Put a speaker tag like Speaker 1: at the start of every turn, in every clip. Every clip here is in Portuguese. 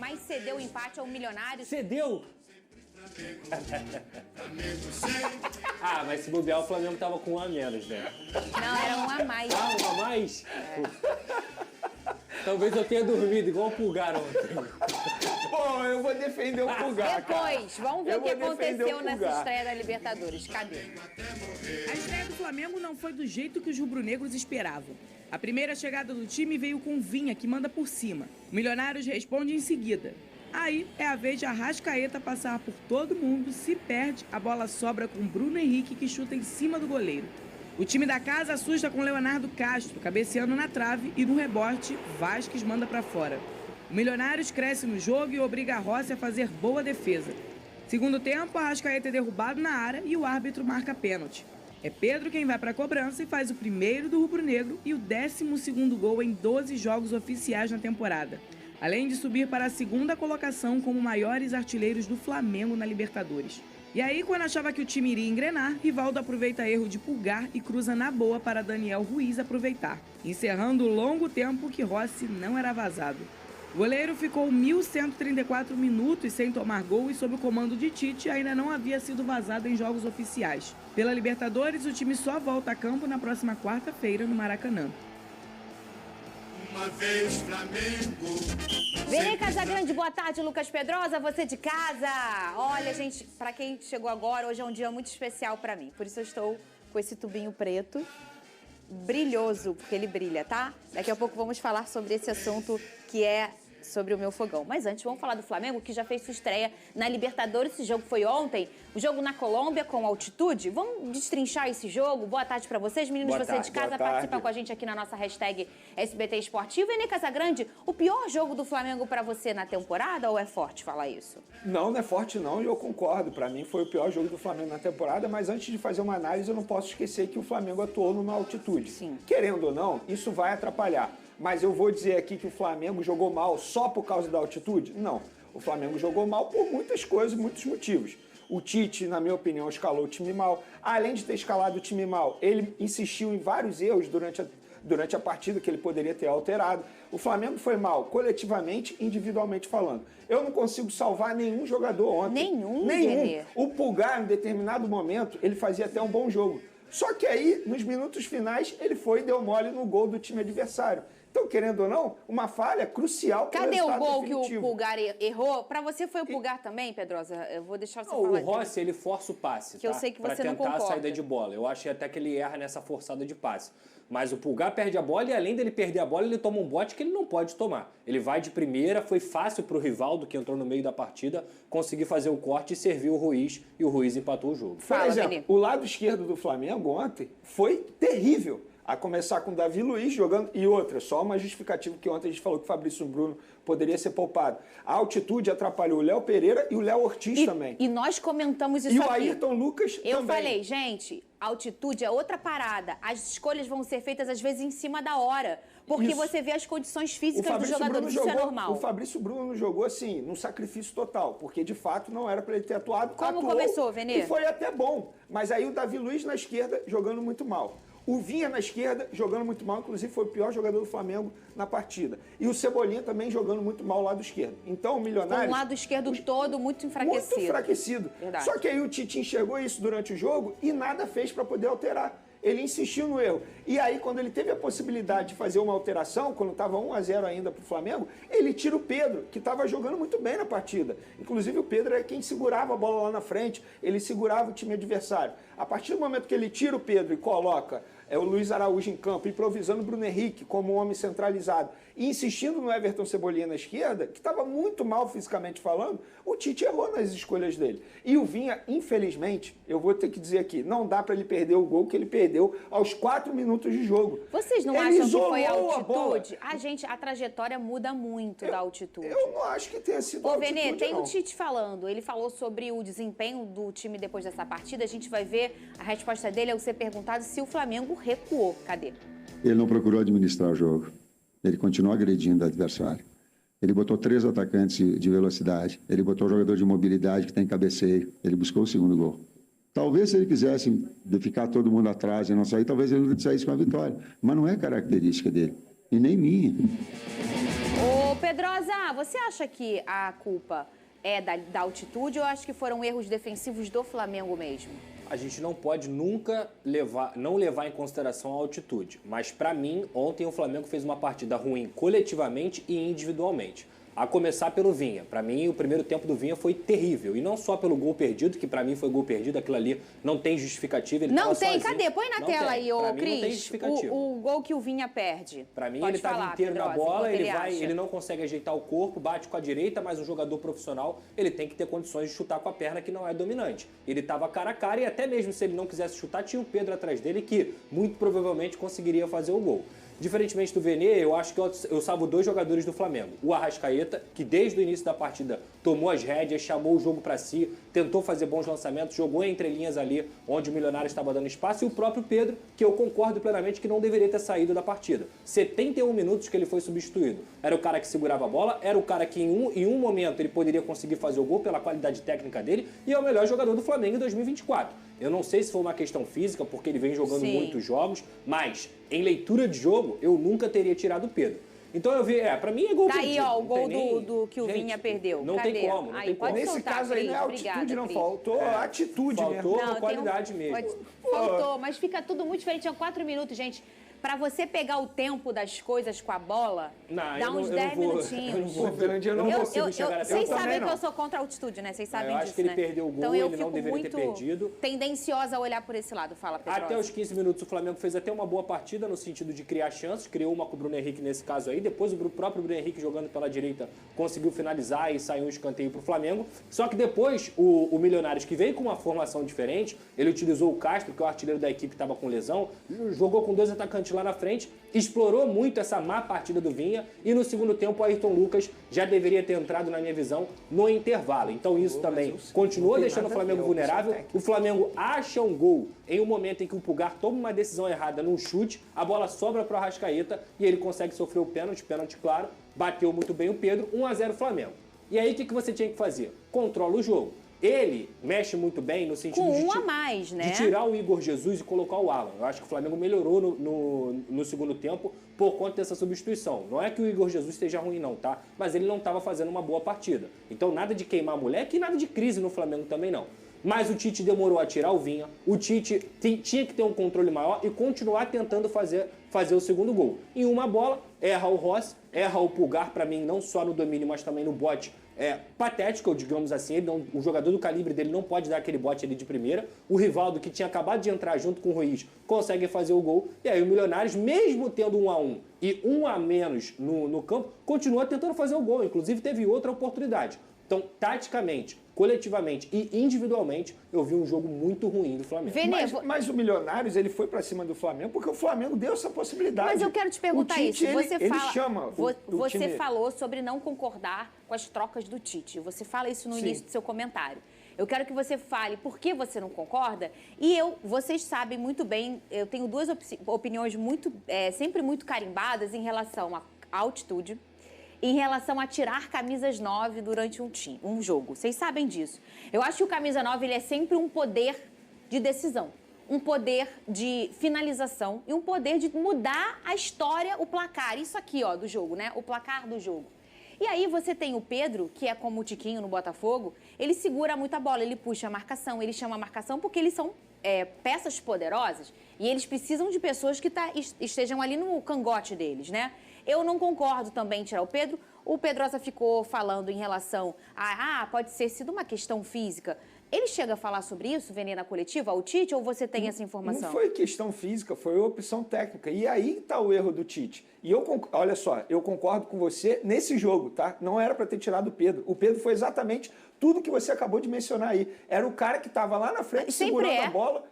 Speaker 1: mas cedeu o empate ao Milionários.
Speaker 2: Cedeu? Ah, mas se bobear, o Flamengo tava com um a menos, né?
Speaker 1: Não, era um a mais.
Speaker 2: Ah, um a mais? Talvez eu tenha dormido igual o Pulgar ontem.
Speaker 3: Bom, eu vou defender o Pulgar,
Speaker 1: Depois, vamos ver o que aconteceu nessa estreia da Libertadores. Cadê?
Speaker 4: A estreia do Flamengo não foi do jeito que os rubro-negros esperavam. A primeira chegada do time veio com Vinha, que manda por cima. O Milionários responde em seguida. Aí é a vez de Arrascaeta passar por todo mundo, se perde, a bola sobra com Bruno Henrique, que chuta em cima do goleiro. O time da casa assusta com Leonardo Castro, cabeceando na trave, e no rebote, Vasquez manda para fora. O Milionários cresce no jogo e obriga a Rossi a fazer boa defesa. Segundo tempo, Arrascaeta é derrubado na área e o árbitro marca pênalti. É Pedro quem vai para a cobrança e faz o primeiro do rubro-negro e o 12º gol em 12 jogos oficiais na temporada, além de subir para a segunda colocação como maiores artilheiros do Flamengo na Libertadores. E aí, quando achava que o time iria engrenar, Rivaldo aproveita erro de Pulgar e cruza na boa para Daniel Ruiz aproveitar, encerrando o longo tempo que Rossi não era vazado. O goleiro ficou 1.134 minutos sem tomar gol e sob o comando de Tite ainda não havia sido vazado em jogos oficiais. Pela Libertadores, o time só volta a campo na próxima quarta-feira no Maracanã.
Speaker 5: Uma vez Flamengo.
Speaker 1: Vene Casagrande, boa tarde. Lucas Pedrosa, você de casa. Olha, gente, pra quem chegou agora, hoje é um dia muito especial pra mim. Por isso eu estou com esse tubinho preto, brilhoso, porque ele brilha, tá? Daqui a pouco vamos falar sobre esse assunto que é sobre o meu fogão. Mas antes, vamos falar do Flamengo, que já fez sua estreia na Libertadores. Esse jogo foi ontem, o jogo na Colômbia com altitude. Vamos destrinchar esse jogo? Boa tarde pra vocês, meninos.
Speaker 3: Boa
Speaker 1: Você
Speaker 3: tarde,
Speaker 1: de casa
Speaker 3: boa
Speaker 1: participa
Speaker 3: tarde.
Speaker 1: com a gente aqui na nossa hashtag SBT Esportivo. E, Casagrande, o pior jogo do Flamengo pra você na temporada ou é forte falar isso?
Speaker 3: Não, não é forte não, e eu concordo. Para mim foi o pior jogo do Flamengo na temporada, mas antes de fazer uma análise, eu não posso esquecer que o Flamengo atuou numa altitude.
Speaker 1: Sim.
Speaker 3: Querendo ou não, isso vai atrapalhar. Mas eu vou dizer aqui que o Flamengo jogou mal só por causa da altitude? Não. O Flamengo jogou mal por muitas coisas, muitos motivos. O Tite, na minha opinião, escalou o time mal. Além de ter escalado o time mal, ele insistiu em vários erros durante a partida que ele poderia ter alterado. O Flamengo foi mal, coletivamente, individualmente falando. Eu não consigo salvar nenhum jogador ontem.
Speaker 1: Nenhum.
Speaker 3: O Pulgar, em determinado momento, ele fazia até um bom jogo. Só que aí, nos minutos finais, ele foi e deu mole no gol do time adversário. Então, querendo ou não, uma falha crucial para o
Speaker 1: Cadê o
Speaker 3: resultado
Speaker 1: gol
Speaker 3: definitivo.
Speaker 1: que o Pulgar errou? Pra você foi o Pulgar também, Pedrosa? Eu vou deixar você
Speaker 2: Não,
Speaker 1: falar.
Speaker 2: o Rossi, ele força o passe,
Speaker 1: Que eu sei que você não
Speaker 2: pra tentar a
Speaker 1: concorda.
Speaker 2: saída de bola. Eu achei até que ele erra nessa forçada de passe. Mas o Pulgar perde a bola e, além dele perder a bola, ele toma um bote que ele não pode tomar. Ele vai de primeira, foi fácil pro Rivaldo, que entrou no meio da partida, conseguir fazer o corte e servir o Ruiz, e o Ruiz empatou o jogo.
Speaker 3: Por exemplo, o lado esquerdo do Flamengo ontem foi terrível. A começar com o Davi Luiz jogando, e outra, só uma justificativa que ontem a gente falou que o Fabrício Bruno poderia ser poupado. A altitude atrapalhou o Léo Pereira e o Léo Ortiz também.
Speaker 1: E nós comentamos isso
Speaker 3: E o
Speaker 1: aqui.
Speaker 3: Ayrton Lucas
Speaker 1: Eu
Speaker 3: também.
Speaker 1: falei, gente, altitude é outra parada. As escolhas vão ser feitas, às vezes, em cima da hora. Porque
Speaker 3: Isso.
Speaker 1: você vê as condições físicas dos
Speaker 3: Fabrício
Speaker 1: jogadores,
Speaker 3: Bruno
Speaker 1: isso é normal.
Speaker 3: O Fabrício Bruno jogou assim, num sacrifício total, porque de fato não era para ele ter atuado.
Speaker 1: Como
Speaker 3: atuou,
Speaker 1: começou, Venê?
Speaker 3: E foi até bom. Mas aí o Davi Luiz na esquerda jogando muito mal. O Vinha na esquerda jogando muito mal, inclusive foi o pior jogador do Flamengo na partida. E o Cebolinha também jogando muito mal ao lado esquerdo. Então o Milionário...
Speaker 1: Com o lado esquerdo todo muito enfraquecido.
Speaker 3: Muito enfraquecido.
Speaker 1: Verdade.
Speaker 3: Só que aí o Tite enxergou isso durante o jogo e nada fez para poder alterar. Ele insistiu no erro. E aí, quando ele teve a possibilidade de fazer uma alteração, quando estava 1-0 ainda para o Flamengo, ele tira o Pedro, que estava jogando muito bem na partida. Inclusive, o Pedro é quem segurava a bola lá na frente, ele segurava o time adversário. A partir do momento que ele tira o Pedro e coloca o Luiz Araújo em campo, improvisando o Bruno Henrique como um homem centralizado e insistindo no Everton Cebolinha na esquerda, que estava muito mal fisicamente falando, o Tite errou nas escolhas dele. E o Vinha, infelizmente, eu vou ter que dizer aqui, não dá para ele perder o gol que ele perdeu aos 4 minutos de jogo.
Speaker 1: Vocês não
Speaker 3: Ele
Speaker 1: acham que foi a
Speaker 3: isolou a bola.
Speaker 1: altitude? Gente, a trajetória muda muito da altitude.
Speaker 3: Eu não acho que tenha sido
Speaker 1: Ô,
Speaker 3: altitude,
Speaker 1: Venê, tem
Speaker 3: não.
Speaker 1: o Tite falando. Ele falou sobre o desempenho do time depois dessa partida. A gente vai ver a resposta dele ao ser perguntado se o Flamengo recuou. Cadê?
Speaker 6: Ele não procurou administrar o jogo. Ele continuou agredindo o adversário. Ele botou 3 atacantes de velocidade. Ele botou jogador de mobilidade que tem cabeceio. Ele buscou o segundo gol. Talvez se ele quisesse ficar todo mundo atrás e não sair, talvez ele saísse com a vitória. Mas não é característica dele. E nem minha.
Speaker 1: Ô, Ô, Pedrosa, você acha que a culpa é da altitude ou acho que foram erros defensivos do Flamengo mesmo?
Speaker 2: A gente não pode nunca não levar em consideração a altitude. Mas, para mim, ontem o Flamengo fez uma partida ruim coletivamente e individualmente. A começar pelo Vinha. Para mim, o primeiro tempo do Vinha foi terrível. E não só pelo gol perdido, que para mim foi gol perdido, aquilo ali não tem justificativa. Ele
Speaker 1: não tem?
Speaker 2: sozinho.
Speaker 1: Cadê? Põe na tela aí, ô
Speaker 2: Cris. Não tem
Speaker 1: Cris,
Speaker 2: justificativa.
Speaker 1: o gol que o Vinha perde.
Speaker 2: Para mim,
Speaker 1: Pode
Speaker 2: ele estava inteiro na
Speaker 1: Pedrosa,
Speaker 2: bola,
Speaker 1: enquanto
Speaker 2: ele não consegue ajeitar o corpo, bate com a direita, mas um jogador profissional, ele tem que ter condições de chutar com a perna que não é dominante. Ele estava cara a cara e até mesmo se ele não quisesse chutar, tinha o Pedro atrás dele que muito provavelmente conseguiria fazer o gol. Diferentemente do Vene, eu acho que eu salvo dois jogadores do Flamengo. O Arrascaeta, que desde o início da partida tomou as rédeas, chamou o jogo para si, tentou fazer bons lançamentos, jogou entre linhas ali onde o Milionário estava dando espaço, e o próprio Pedro, que eu concordo plenamente que não deveria ter saído da partida. 71 minutos que ele foi substituído. Era o cara que segurava a bola, era o cara que em um momento ele poderia conseguir fazer o gol pela qualidade técnica dele, e é o melhor jogador do Flamengo em 2024. Eu não sei se foi uma questão física, porque ele vem jogando muitos jogos, mas em leitura de jogo, eu nunca teria tirado o Pedro. Então eu vi, pra mim é gol perdido.
Speaker 1: Tá aí, ó, o gol do que o Vinha perdeu.
Speaker 2: Não
Speaker 1: Cadê?
Speaker 2: tem como, não
Speaker 1: aí,
Speaker 2: tem como.
Speaker 3: Nesse
Speaker 1: soltar,
Speaker 3: caso aí não é
Speaker 1: Cris.
Speaker 3: altitude,
Speaker 1: Obrigada,
Speaker 3: não.
Speaker 1: Cris.
Speaker 3: Faltou atitude mesmo.
Speaker 2: Faltou qualidade mesmo.
Speaker 1: Faltou, mas fica tudo muito diferente. São 4 minutos, gente. Pra você pegar o tempo das coisas com a bola, dá uns 10 minutinhos.
Speaker 3: Pô, Fernandinho, eu não consigo
Speaker 2: chegar nessa
Speaker 1: Vocês
Speaker 2: altura.
Speaker 1: sabem
Speaker 3: não.
Speaker 1: que eu sou contra a altitude, né? Vocês sabem
Speaker 2: Eu
Speaker 1: disso,
Speaker 2: acho que ele
Speaker 1: né?
Speaker 2: perdeu o gol,
Speaker 1: então, eu
Speaker 2: ele não
Speaker 1: fico
Speaker 2: deveria ter
Speaker 1: muito
Speaker 2: perdido.
Speaker 1: tendenciosa a olhar por esse lado. Fala, Pedrosa.
Speaker 2: Até os 15 minutos o Flamengo fez até uma boa partida no sentido de criar chances, criou uma com o Bruno Henrique nesse caso aí, depois o próprio Bruno Henrique jogando pela direita conseguiu finalizar e saiu um escanteio pro Flamengo, só que depois o Milionários, que veio com uma formação diferente, ele utilizou o Castro, que é o artilheiro da equipe que estava com lesão, jogou com 2 atacantes lá na frente, explorou muito essa má partida do Vinha e no segundo tempo o Ayrton Lucas já deveria ter entrado, na minha visão, no intervalo. Então isso também continua deixando o Flamengo vulnerável. O Flamengo acha um gol em um momento em que o Pulgar toma uma decisão errada num chute, a bola sobra para o Arrascaeta e ele consegue sofrer o pênalti claro, bateu muito bem o Pedro, 1-0 Flamengo. E aí o que você tinha que fazer? Controla o jogo. Ele mexe muito bem no sentido
Speaker 1: com um a mais, né?
Speaker 2: de tirar o Igor Jesus e colocar o Alan. Eu acho que o Flamengo melhorou no segundo tempo por conta dessa substituição. Não é que o Igor Jesus esteja ruim não, tá? Mas ele não estava fazendo uma boa partida. Então nada de queimar a moleque e nada de crise no Flamengo também não. Mas o Tite demorou a tirar o Vinha, o Tite tinha que ter um controle maior e continuar tentando fazer o segundo gol. Em uma bola, erra o Rossi, erra o Pulgar, para mim, não só no domínio, mas também no bote. É patético, digamos assim, o jogador do calibre dele não pode dar aquele bote ali de primeira. O Rivaldo, que tinha acabado de entrar junto com o Ruiz, consegue fazer o gol. E aí o Milionários, mesmo tendo 1-1 e 1 a menos no campo, continua tentando fazer o gol. Inclusive teve outra oportunidade. Então, taticamente, coletivamente e individualmente, eu vi um jogo muito ruim do Flamengo.
Speaker 3: Mas o Milionários, ele foi pra cima do Flamengo porque o Flamengo deu essa possibilidade.
Speaker 1: Mas eu quero te perguntar
Speaker 3: Tite,
Speaker 1: isso.
Speaker 3: Ele chama
Speaker 1: você
Speaker 3: time.
Speaker 1: falou sobre não concordar com as trocas do Tite. Você fala isso no início do seu comentário. Eu quero que você fale por que você não concorda. E vocês sabem muito bem, eu tenho 2 opiniões sempre muito carimbadas em relação à altitude, em relação a tirar camisas 9 durante um jogo. Vocês sabem disso. Eu acho que o camisa 9 ele é sempre um poder de decisão, um poder de finalização e um poder de mudar a história, o placar. Isso aqui, ó, do jogo, né? O placar do jogo. E aí você tem o Pedro, que é como o Tiquinho no Botafogo, ele segura muito a bola, ele puxa a marcação, ele chama a marcação porque eles são peças poderosas e eles precisam de pessoas que estejam ali no cangote deles, né? Eu não concordo também em tirar o Pedro. O Pedrosa ficou falando em relação a pode ter sido uma questão física. Ele chega a falar sobre isso, Venena coletiva, ao Tite, ou você tem essa informação?
Speaker 3: Não foi questão física, foi opção técnica. E aí está o erro do Tite. E olha só, eu concordo com você nesse jogo, tá? Não era para ter tirado o Pedro. O Pedro foi exatamente tudo que você acabou de mencionar aí. Era o cara que estava lá na frente segurando a bola.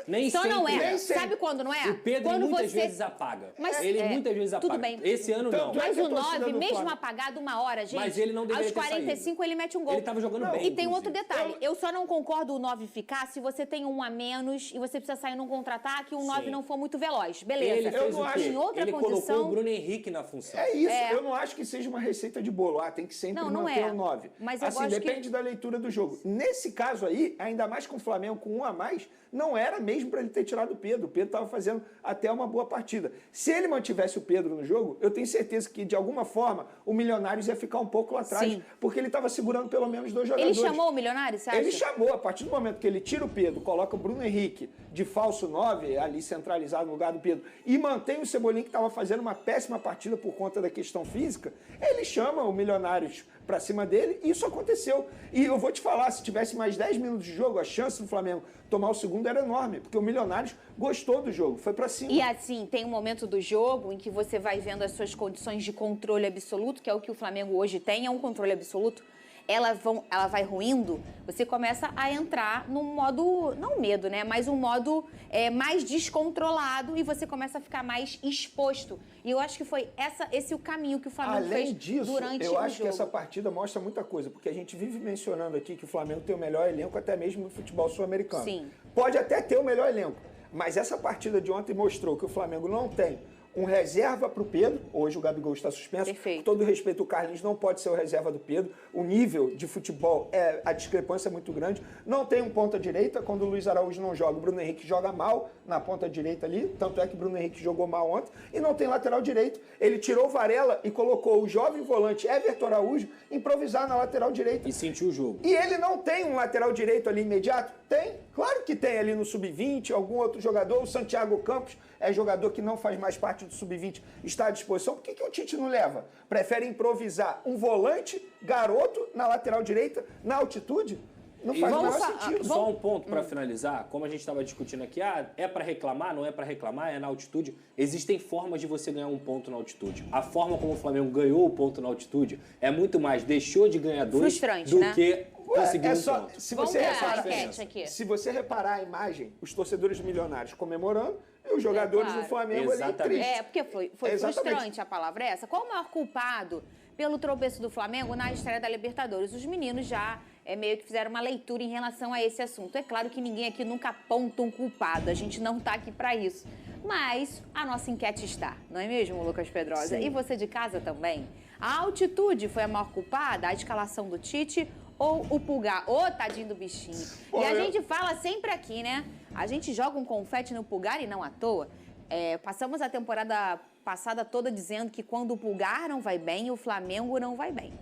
Speaker 2: Nem
Speaker 1: Só
Speaker 2: sempre
Speaker 1: não é.
Speaker 3: Nem sempre.
Speaker 1: Sabe quando não é?
Speaker 2: O Pedro
Speaker 1: quando
Speaker 2: muitas vezes apaga.
Speaker 1: Mas,
Speaker 2: ele muitas vezes apaga.
Speaker 1: Tudo bem.
Speaker 2: Esse ano não.
Speaker 1: Mas
Speaker 3: que a
Speaker 1: o
Speaker 3: torcida
Speaker 1: 9,
Speaker 3: do
Speaker 1: mesmo
Speaker 3: Flamengo-
Speaker 1: apagado 1 hora, gente,
Speaker 2: Mas ele não deveria
Speaker 1: aos
Speaker 2: ter
Speaker 1: 45 ele mete um gol.
Speaker 2: Ele tava jogando bem,
Speaker 1: E tem
Speaker 2: inclusive.
Speaker 1: outro detalhe. Eu só não concordo o 9 ficar se você tem um a menos e você precisa sair num contra-ataque e o 9
Speaker 2: Sim.
Speaker 1: não for muito veloz. Beleza.
Speaker 2: Ele fez
Speaker 3: não
Speaker 2: o
Speaker 3: acho.
Speaker 2: quê?
Speaker 1: Em outra
Speaker 2: Ele colocou
Speaker 1: condição...
Speaker 2: o Bruno Henrique na função.
Speaker 3: É isso, eu não acho que seja uma receita de bolo. Tem que sempre
Speaker 1: Não
Speaker 3: manter
Speaker 1: é.
Speaker 3: o 9.
Speaker 1: Mas eu
Speaker 3: assim,
Speaker 1: gosto
Speaker 3: depende da leitura do jogo. Nesse caso aí, ainda mais com o Flamengo com 1 a mais, não era era mesmo para ele ter tirado o Pedro. O Pedro estava fazendo até uma boa partida. Se ele mantivesse o Pedro no jogo, eu tenho certeza que, de alguma forma, o Milionários ia ficar um pouco lá atrás.
Speaker 1: Sim.
Speaker 3: Porque ele estava segurando pelo menos 2 jogadores.
Speaker 1: Ele chamou o Milionário, você acha?
Speaker 3: Ele chamou, a partir do momento que ele tira o Pedro, coloca o Bruno Henrique de falso 9, ali centralizado no lugar do Pedro, e mantém o Cebolinha, que estava fazendo uma péssima partida por conta da questão física, ele chama o Milionários para cima dele, e isso aconteceu. E eu vou te falar, se tivesse mais 10 minutos de jogo, a chance do Flamengo tomar o segundo era enorme, porque o Milionários gostou do jogo, foi para cima.
Speaker 1: E assim, tem um momento do jogo em que você vai vendo as suas condições de controle absoluto, que é o que o Flamengo hoje tem, é um controle absoluto. Ela vai ruindo, você começa a entrar num modo, não medo, né? Mas um modo mais descontrolado e você começa a ficar mais exposto. E eu acho que foi esse o caminho que o Flamengo fez durante o jogo.
Speaker 3: Eu acho que essa partida mostra muita coisa, porque a gente vive mencionando aqui que o Flamengo tem o melhor elenco até mesmo no futebol sul-americano.
Speaker 1: Sim.
Speaker 3: Pode até ter o melhor elenco, mas essa partida de ontem mostrou que o Flamengo não tem um reserva para o Pedro. Hoje o Gabigol está suspenso.
Speaker 1: Perfeito.
Speaker 3: Com todo respeito, o Carlinhos não pode ser o reserva do Pedro. O nível de futebol, a discrepância é muito grande. Não tem um ponta-direita. Quando o Luiz Araújo não joga, o Bruno Henrique joga mal na ponta-direita ali. Tanto é que o Bruno Henrique jogou mal ontem. E não tem lateral direito. Ele tirou o Varela e colocou o jovem volante Everton Araújo improvisar na lateral direita.
Speaker 2: E sentiu o jogo.
Speaker 3: E ele não tem um lateral direito ali imediato? Tem. Claro que tem ali no sub-20, algum outro jogador. O Santiago Campos é jogador que não faz mais parte do sub-20, está à disposição. Por que o Tite não leva? Prefere improvisar um volante garoto na lateral direita, na altitude? Não faz o menor sentido.
Speaker 2: Só um ponto para finalizar, como a gente estava discutindo aqui, é para reclamar, não é para reclamar, é na altitude. Existem formas de você ganhar um ponto na altitude. A forma como o Flamengo ganhou o ponto na altitude é muito mais deixou de ganhar 2
Speaker 1: frustrante,
Speaker 2: do
Speaker 1: né?
Speaker 2: que conseguir um ponto.
Speaker 3: Se você reparar a imagem, os torcedores milionários comemorando e os jogadores do Flamengo ali tristes.
Speaker 1: Porque foi frustrante, a palavra é essa. Qual o maior culpado pelo tropeço do Flamengo na estreia da Libertadores? Os meninos já meio que fizeram uma leitura em relação a esse assunto. É claro que ninguém aqui nunca aponta um culpado, a gente não está aqui para isso. Mas a nossa enquete está, não é mesmo, Lucas Pedrosa?
Speaker 3: Sim.
Speaker 1: E você de casa também? A altitude foi a maior culpada, a escalação do Tite ou o Pulgar? Ô, tadinho do bichinho. E a gente fala sempre aqui, né? A gente joga um confete no Pulgar e não à toa. Passamos a temporada passada toda dizendo que quando o Pulgar não vai bem, o Flamengo não vai bem.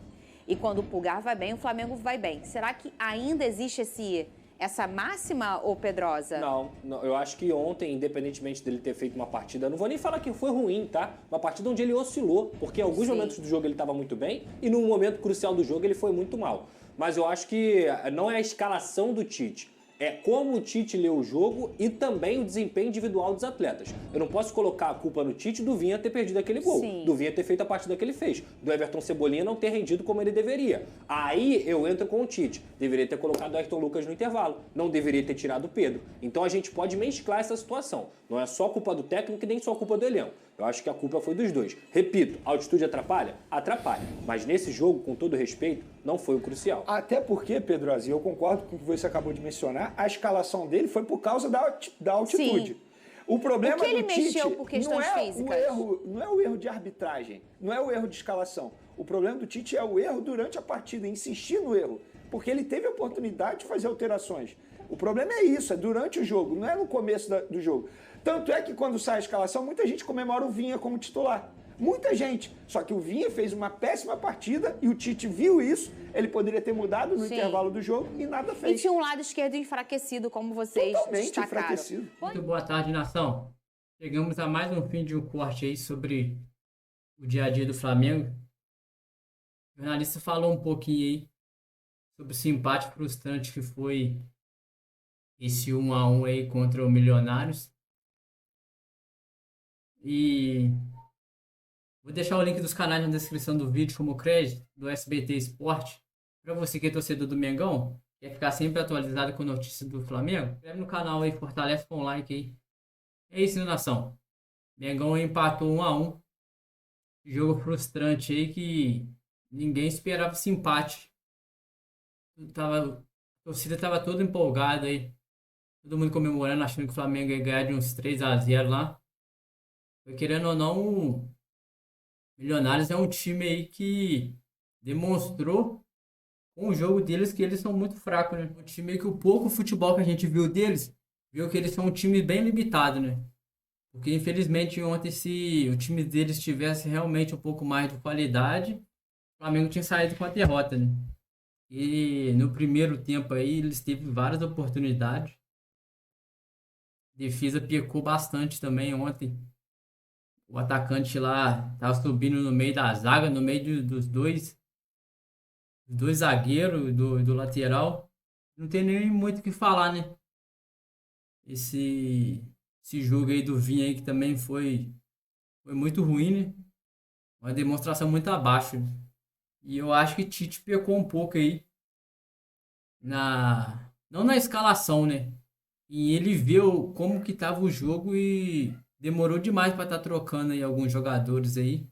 Speaker 1: E quando o Pulgar vai bem, o Flamengo vai bem. Será que ainda existe essa máxima, ô Pedrosa?
Speaker 2: Não, eu acho que ontem, independentemente dele ter feito uma partida, não vou nem falar que foi ruim, tá? Uma partida onde ele oscilou, porque em alguns momentos do jogo ele estava muito bem e num momento crucial do jogo ele foi muito mal. Mas eu acho que não é a escalação do Tite. É como o Tite lê o jogo e também o desempenho individual dos atletas. Eu não posso colocar a culpa no Tite do Vinha ter perdido aquele gol, do Vinha ter feito a partida que ele fez, do Everton Cebolinha não ter rendido como ele deveria. Aí eu entro com o Tite. Deveria ter colocado o Ayrton Lucas no intervalo, não deveria ter tirado o Pedro. Então a gente pode mesclar essa situação. Não é só culpa do técnico e nem só culpa do elenco. Eu acho que a culpa foi dos dois. Repito, a altitude atrapalha? Atrapalha. Mas nesse jogo, com todo respeito, não foi o crucial.
Speaker 3: Até porque, Pedro Azi, eu concordo com o que você acabou de mencionar, a escalação dele foi por causa da altitude.
Speaker 1: Sim.
Speaker 3: O problema
Speaker 1: Porque ele
Speaker 3: do Tite
Speaker 1: mexeu por questões físicas.
Speaker 3: não é o erro de arbitragem, não é o erro de escalação. O problema do Tite é o erro durante a partida, insistir no erro. Porque ele teve a oportunidade de fazer alterações. O problema é isso, é durante o jogo, não é no começo do jogo. Tanto é que quando sai a escalação, muita gente comemora o Vinha como titular. Muita gente. Só que o Vinha fez uma péssima partida e o Tite viu isso. Ele poderia ter mudado no intervalo do jogo e nada fez.
Speaker 1: E tinha um lado esquerdo enfraquecido, como vocês
Speaker 3: Totalmente
Speaker 1: destacaram.
Speaker 3: enfraquecido.
Speaker 7: Muito boa tarde, nação. Chegamos a mais um fim de um corte aí sobre o dia a dia do Flamengo. O jornalista falou um pouquinho aí sobre o simpate frustrante que foi esse 1-1 aí contra o Milionários. E vou deixar o link dos canais na descrição do vídeo como crédito do SBT Esporte. Para você que é torcedor do Mengão, quer ficar sempre atualizado com notícias do Flamengo, inscreve no canal aí, fortalece com o like aí. É isso, nação. Mengão empatou 1-1. Jogo frustrante aí que ninguém esperava esse empate. A torcida estava toda empolgada aí. Todo mundo comemorando, achando que o Flamengo ia ganhar de uns 3-0 lá. Querendo ou não, o Milionários é um time aí que demonstrou com o jogo deles que eles são muito fracos, né? Um time aí que o pouco futebol que a gente viu deles viu que eles são um time bem limitado, né? Porque infelizmente ontem, se o time deles tivesse realmente um pouco mais de qualidade, o Flamengo tinha saído com a derrota, né? E no primeiro tempo aí eles teve várias oportunidades. A defesa pecou bastante também ontem. O atacante lá tava subindo no meio da zaga, no meio dos dois zagueiros, do lateral. Não tem nem muito o que falar, né? Esse, esse jogo aí do Vinha aí que também foi muito ruim, né? Uma demonstração muito abaixo. E eu acho que Tite pecou um pouco aí não na escalação, né? E ele viu como que tava o jogo e demorou demais para estar trocando aí alguns jogadores aí.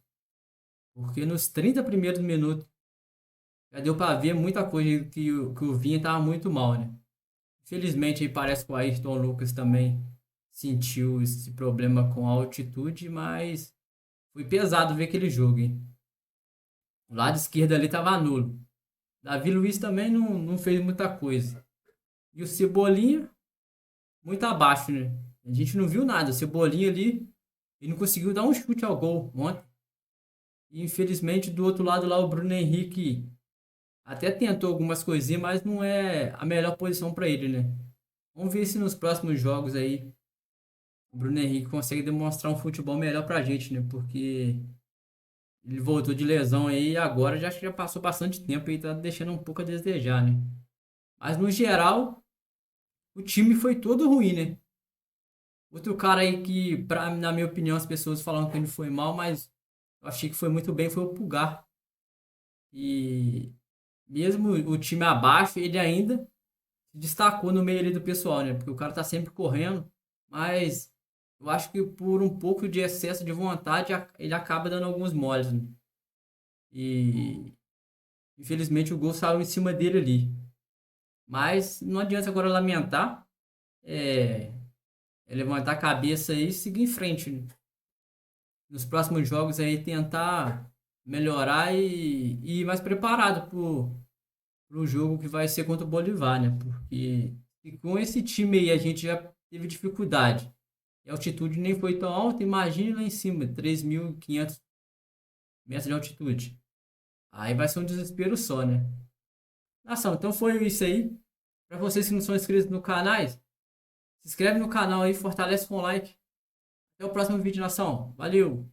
Speaker 7: Porque nos 30 primeiros minutos já deu para ver muita coisa que o Vinha tava muito mal, né? Infelizmente aí parece que o Ayrton Lucas também sentiu esse problema com a altitude, mas foi pesado ver aquele jogo, hein? O lado esquerdo ali tava nulo. Davi Luiz também não fez muita coisa. E o Cebolinha, muito abaixo, né? A gente não viu nada. O Cebolinha ali, ele não conseguiu dar um chute ao gol ontem. E infelizmente do outro lado lá o Bruno Henrique até tentou algumas coisinhas, mas não é a melhor posição para ele, né? Vamos ver se nos próximos jogos aí o Bruno Henrique consegue demonstrar um futebol melhor pra gente, né? Porque ele voltou de lesão aí e agora acho que já passou bastante tempo e tá deixando um pouco a desejar, né? Mas no geral, o time foi todo ruim, né? Outro cara aí que, na minha opinião, as pessoas falam que ele foi mal, mas eu achei que foi muito bem, foi o Pulgar. E mesmo o time abaixo, ele ainda se destacou no meio ali do pessoal, né? Porque o cara tá sempre correndo, mas eu acho que por um pouco de excesso de vontade, ele acaba dando alguns moles, né? E infelizmente o gol saiu em cima dele ali. Mas não adianta agora lamentar. É levantar a cabeça aí e seguir em frente, né? Nos próximos jogos aí tentar melhorar e ir mais preparado pro jogo que vai ser contra o Bolívar, né? Porque com esse time aí a gente já teve dificuldade. E a altitude nem foi tão alta, imagine lá em cima, 3.500 metros de altitude. Aí vai ser um desespero só, né? Nação, então foi isso aí. Para vocês que não são inscritos no canal, se inscreve no canal aí, fortalece com o like. Até o próximo vídeo, nação. Valeu!